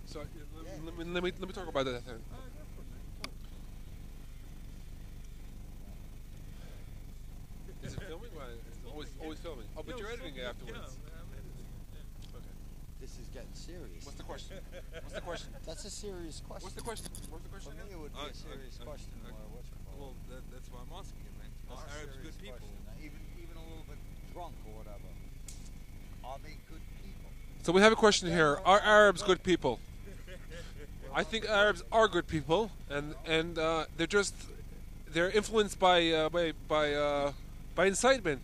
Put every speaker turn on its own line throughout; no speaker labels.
So let me talk about that then. Is it filming? Well, it's always filming. Oh, but you're editing it afterwards. Okay.
This is getting serious.
What's the question? What's the question?
That's a serious question.
What's the question? What's the question?
For me, it would be a serious question.
Well, that's why I'm asking it, man. Are Arabs good people?
Even a little bit drunk or whatever. Are they good people?
So we have a question here. Are Arabs good people? I think Arabs are good people, and they're influenced by incitement,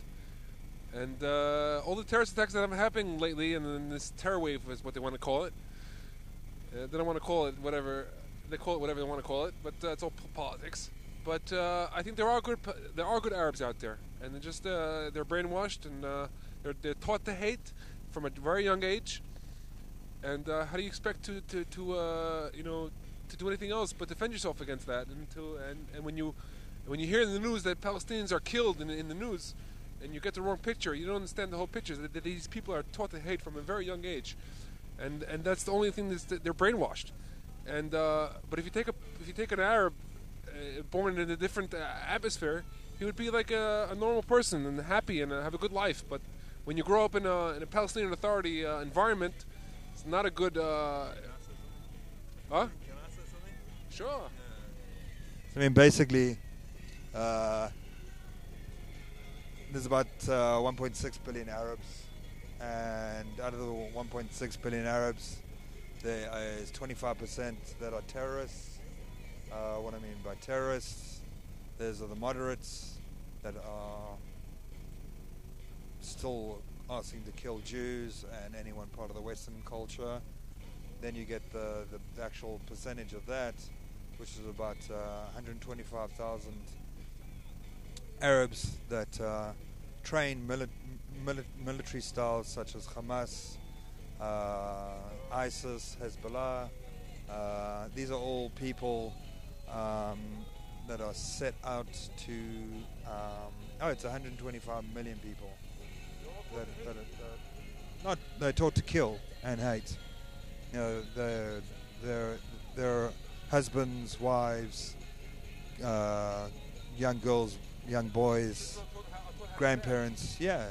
and all the terrorist attacks that have been happening lately, and then this terror wave is what they want to call it. They don't want to call it whatever they call it, whatever they want to call it, but it's all politics. But I think there are good Arabs out there, and they're brainwashed, and they're taught to hate from a very young age. And how do you expect to do anything else but defend yourself against that? And when you hear in the news that Palestinians are killed in the news, and you get the wrong picture, you don't understand the whole picture. That these people are taught to hate from a very young age, and that's the only thing that they're brainwashed. And but if you take an Arab born in a different atmosphere, he would be like a normal person and happy and have a good life. But when you grow up in a Palestinian Authority environment, it's not a good. Huh?
Can I say something?
Sure.
I mean, basically, there's about 1.6 billion Arabs, and out of the 1.6 billion Arabs, there is 25% that are terrorists. What I mean by terrorists, there's the moderates that are still asking to kill Jews and anyone part of the Western culture. Then you get the actual percentage of that, which is about 125,000 Arabs that train military styles such as Hamas, ISIS, Hezbollah. These are all people that are set out to. It's 125 million people. They're taught to kill and hate. You know, their husbands, wives, young girls, young boys, grandparents. Yeah.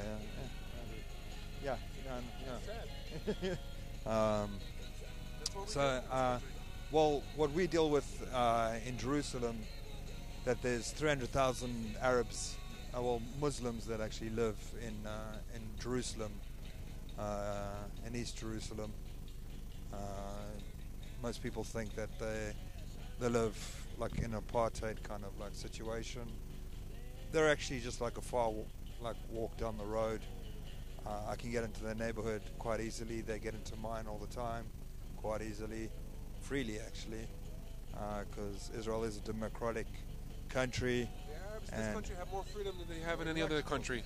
Well, what we deal with in Jerusalem, that there's 300,000 Arabs, Muslims that actually live in Jerusalem, in East Jerusalem. Most people think that they live like in an apartheid kind of like situation. They're actually just like a walk down the road. I can get into their neighborhood quite easily. They get into mine all the time, quite easily, freely actually, because Israel is a democratic country.
The Arabs in this country have more freedom than they have in any other country.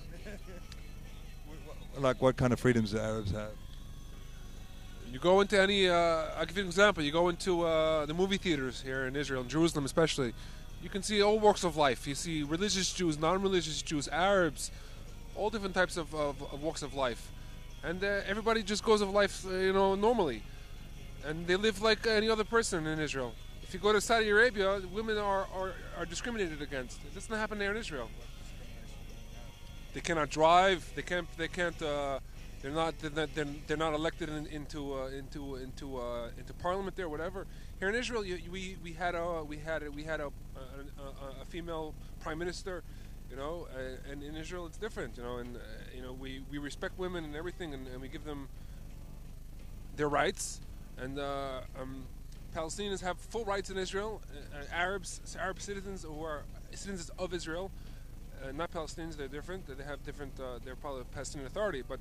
Like what kind of freedoms do Arabs have?
You go into any, I'll give you an example. You go into the movie theaters here in Israel, in Jerusalem especially. You can see all walks of life. You see religious Jews, non-religious Jews, Arabs, all different types of walks of life. And everybody just goes of life, normally. And they live like any other person in Israel. If you go to Saudi Arabia, women are discriminated against. It doesn't happen there in Israel. They cannot drive. They're not elected into parliament there, whatever. Here in Israel, we had a female prime minister, and in Israel it's different, and we respect women and everything, and we give them their rights, and Palestinians have full rights in Israel. Arab citizens who are citizens of Israel, not Palestinians, they're different. They have different. They're part of the Palestinian Authority, but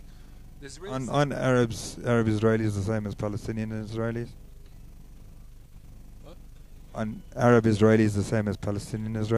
on Arab Israelis the same as Palestinian Israelis?
What?
On Arab Israelis the same as Palestinian Israelis?